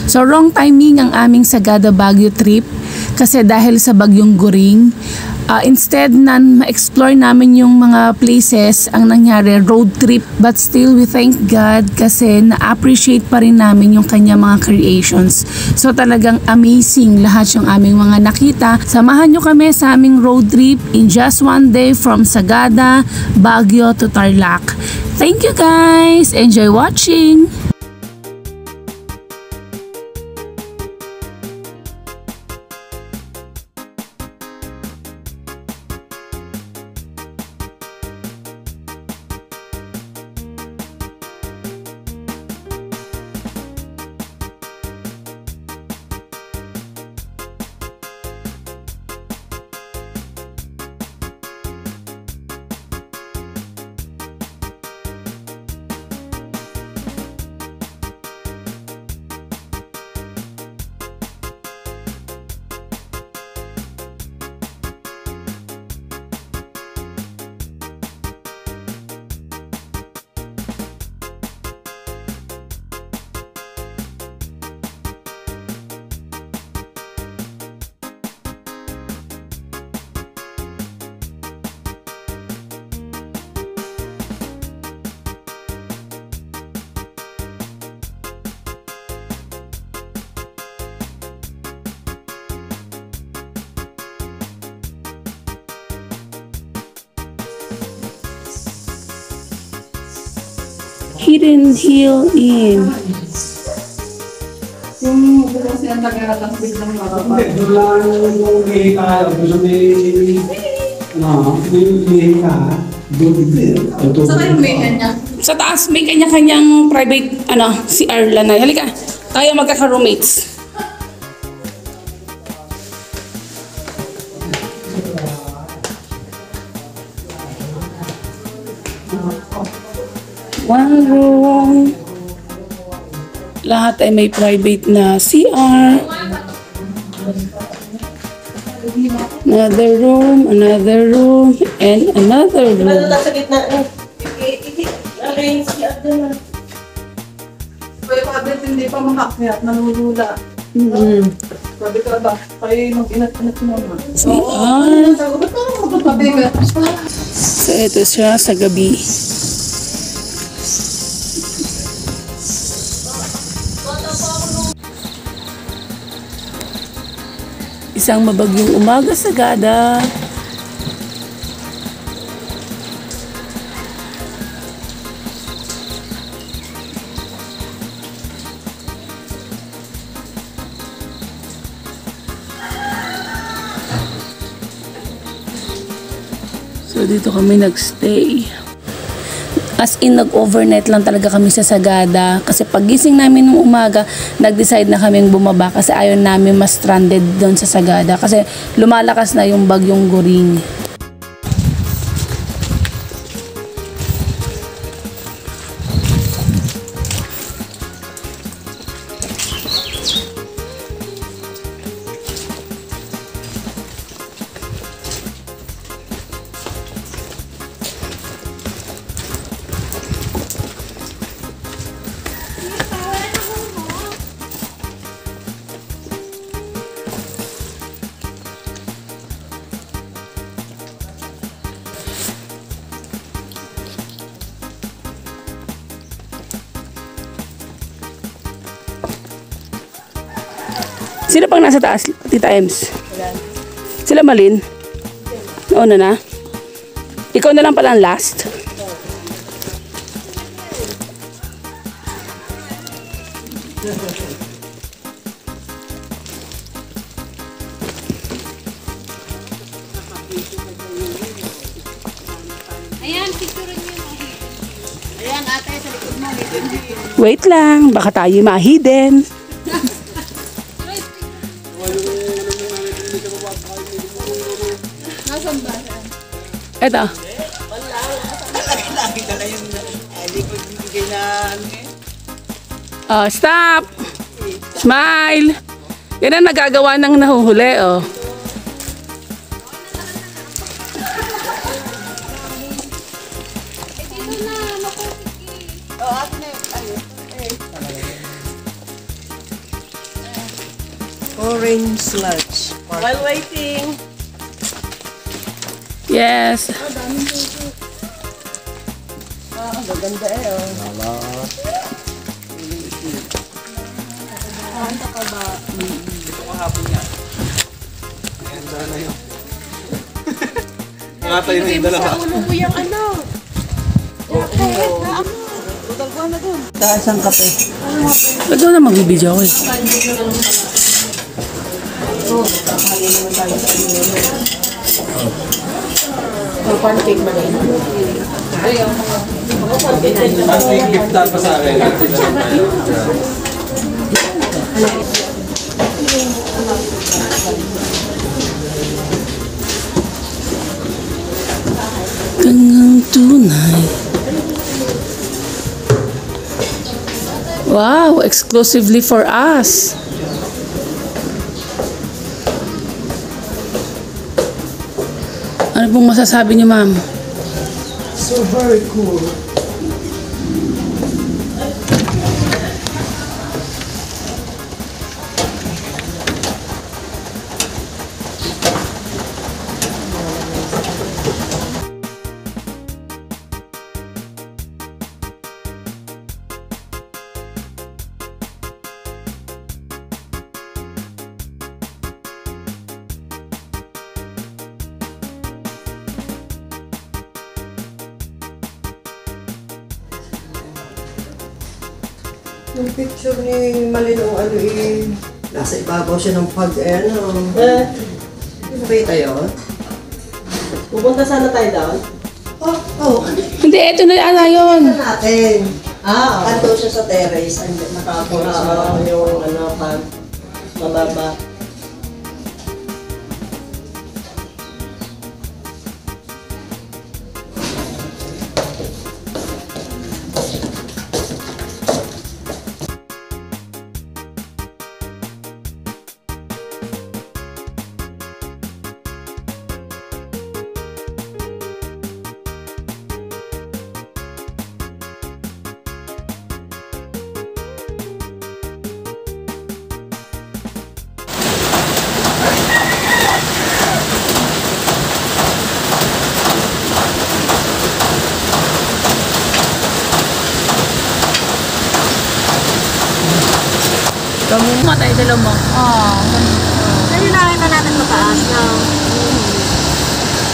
So wrong timing ang aming Sagada Baguio trip kasi dahil sa bagyong Goring. Instead na ma-explore namin yung mga places, ang nangyari road trip, but still we thank God kasi na-appreciate pa rin namin yung kanya mga creations. So talagang amazing lahat yung aming mga nakita. Samahan nyo kami sa aming road trip in just one day from Sagada, Baguio to Tarlac. Thank you guys! Enjoy watching! Hidden Hill Inn. Yung bukas yan tagaratas biglang marapa. Hindi, doon lang yung lihi ka. Gusto lihi ka. Saan kayo may niya? Sa taas may kanya-kanyang private CR lang na. Halika, tayo magkaka-roommates. One room. Lahat ay may private na CR. Another room, and another room. Sa gitna. Arrange siya doon. Kaya pagkat hindi pa makakyat, nalulula. Sabi ka ba, kayo mag-inat-inat mo naman. CR. Ba't parang magpapabigat? So ito siya sa gabi. Isang mabagyong umaga sa Sagada. So dito kami nagstay. As in, nag-overnight lang talaga kami sa Sagada. Kasi pagising namin nung umaga, nag-decide na kaming bumaba kasi ayaw namin mas stranded doon sa Sagada. Kasi lumalakas na yung bagyong Goring. Sino pang nasa taas, Tita Ems? Sila Malin? Nauna na? Ikaw na lang pala ang last? Ayan, picture niyo. Ayan, ate, sa likod mo. Wait lang, baka tayo ma-hidden. Nasaan ba? Eto. Lagi ka na yung likod mo Stop! Smile! Yan ang nagagawa ng nahuhuli, oh. Orange Sludge. While waiting. Yes. Maganda eh, oh. Nakatayo na yung dalawa. Ulo ko yung ano. Taas ang kape. Ba't daw na magbibidyo ako eh? Pancake man eh. Mas may gift pa sa akin. Gangang tunay. Wow, exclusively for us. Ano pong masasabi niyo, ma'am? So very cool. Yung picture ni Malinong ano eh, nasa ibabaw siya ng pag ano. Nakita yun? Pupunta sana tayo doon? Oh. Hindi, ito na ala yun. Natin. Kanto siya sa terrace. Nakapon siya yung ano, pag mababa. Matay dala mo. Kasi nakita natin mataas na.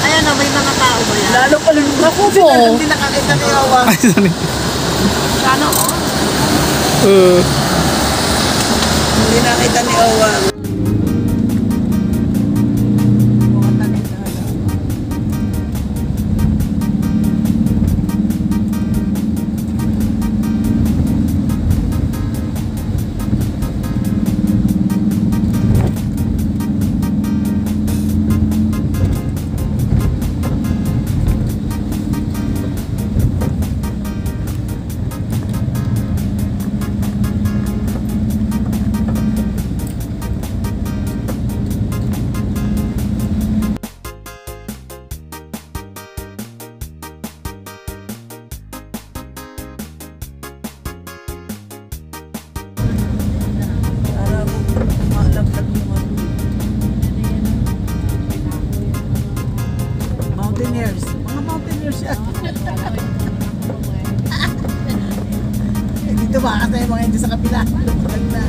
Ayan na, may mga tao ba yan? Lalo pa rin. Naku po. Hindi nakakita ni Awa. Sana o? Hindi nakita ni Awa. Mountaineers. Mga mountaineers siya. Dito ba kasi mga hindi sa kapila. Maganda.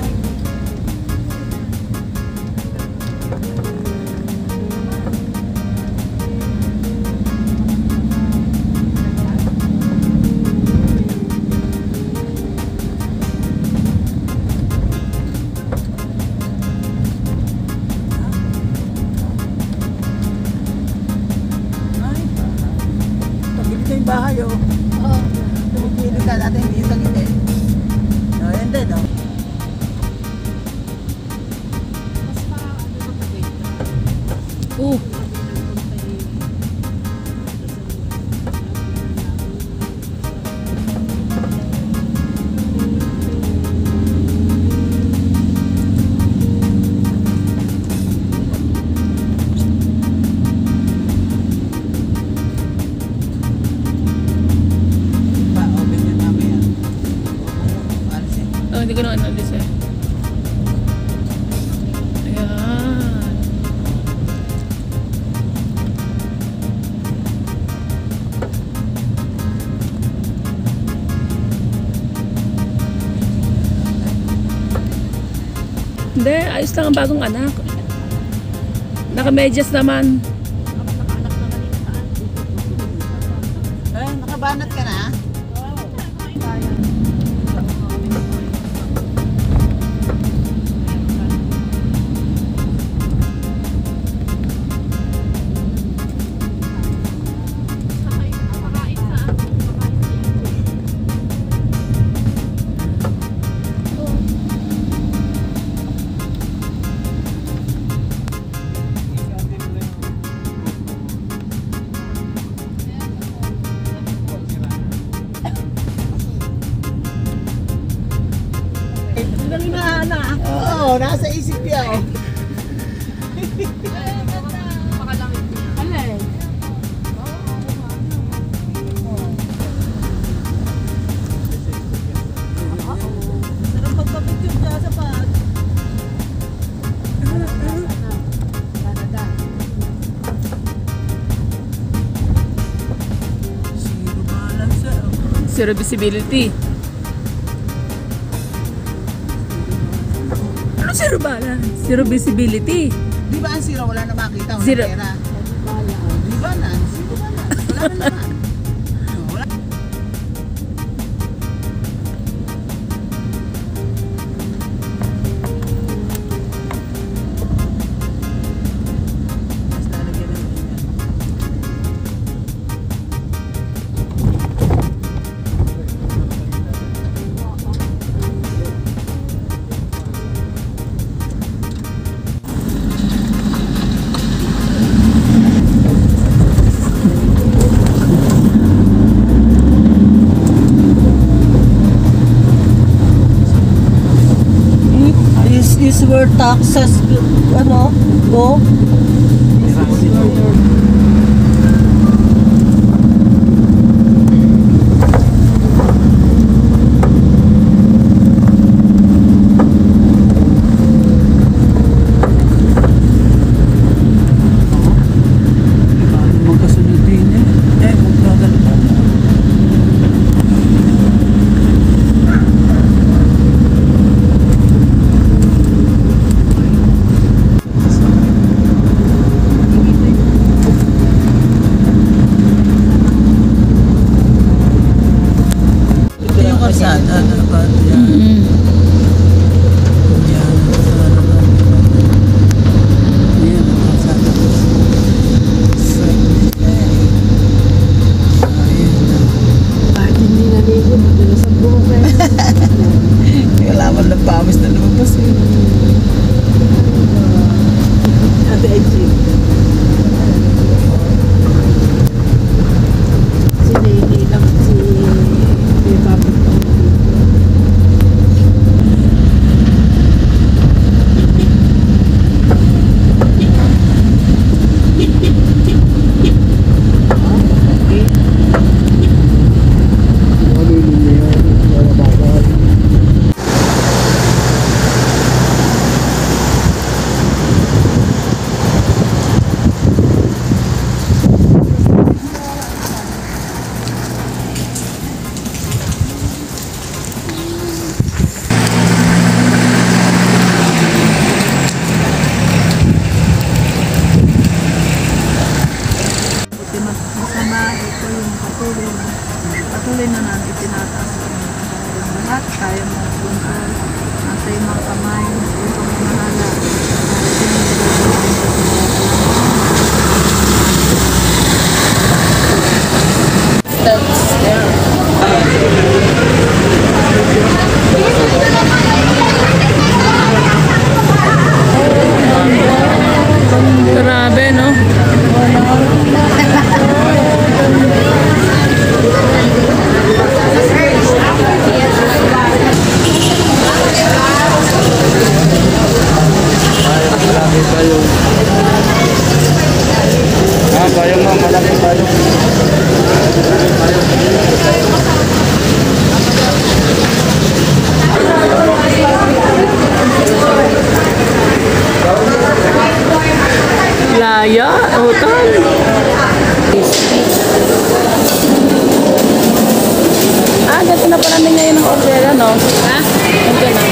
Ito yung bahay, oh. Oo. Tumipili ka natin, hindi yung tagit eh. No, yan din, oh. Hindi ko na ano, Lisa. Ayan. Hindi, ayos lang ang bagong anak. Nakamedyas naman. Nakabanat ka na? Oo, nasa isip niya. Sarap magpapicture dyan sa pag. Zero visibility. Ano zero balance? Zero visibility. Di ba ang zero? Wala na makita. Wala Zero. pera. Di ba na? Zero balance. Wala na naman. Wala. Basta lagyan ng ganyan. This is where taxes, ano, go. Magkasunod din eh. Magkagalita. Ito yung kalsada. Dapat yan. Yan. Yan ang kalsada. Kahit hindi naligo, madalas ang buhok eh. Kailangan ng pawis na lumabas eh. Ate Ajik. Si Lady lang, si Papa. Patuloy na natin itinataas ang lahat. Kaya mo control. Nasa yung mga kamay. Nasa yung pamamahala. Grabe, no? Payong ma'am, malaki payong. Laya, utang. Ganito na pala ngayon ang order, no? Ha? Ganito na.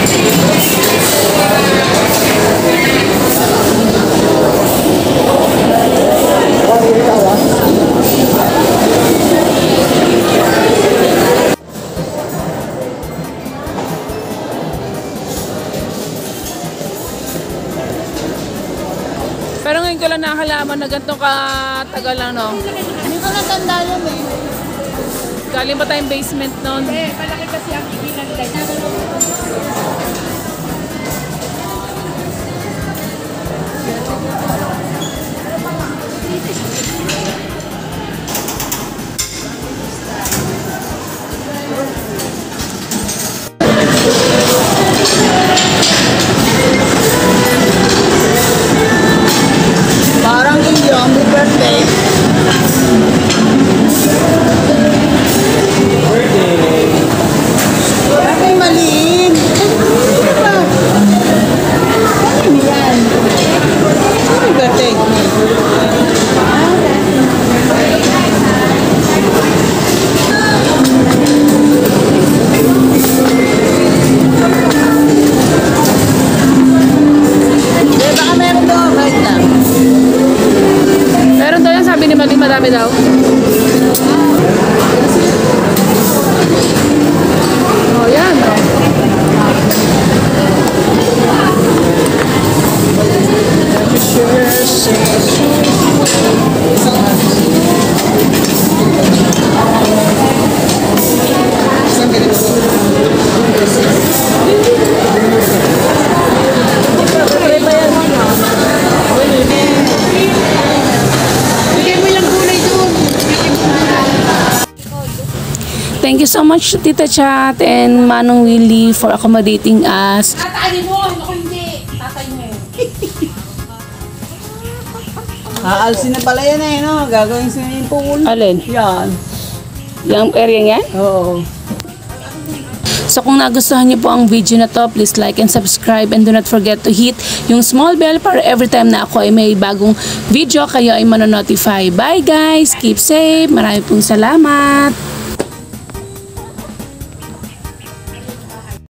nakakalaman na ganito katagal lang, no? Hindi ko natanda yun eh. Galing pa tayong basement noon. Malaki kasi ang ibilan nila. Parang iyo, happy birthday. Ay, maliin. Ano ba? Ano yan? Happy birthday. Baka meron doon, right lang. Meron daw yan, sabi ni Maging madami daw. Oh, yan. Oh. Thank you so much, Tita Chat and Manong Willie for accommodating us. Tatay mo! Ako hindi! Tatay mo yun. Aalsin na pala yan eh, no? Gagawin swimming pool. Alin? Yan. Yung area yan? Oo. So kung nagustuhan niyo po ang video na to, please like and subscribe and do not forget to hit yung small bell para every time na ako ay may bagong video kayo ay manonotify. Bye guys! Keep safe! Marami pong salamat!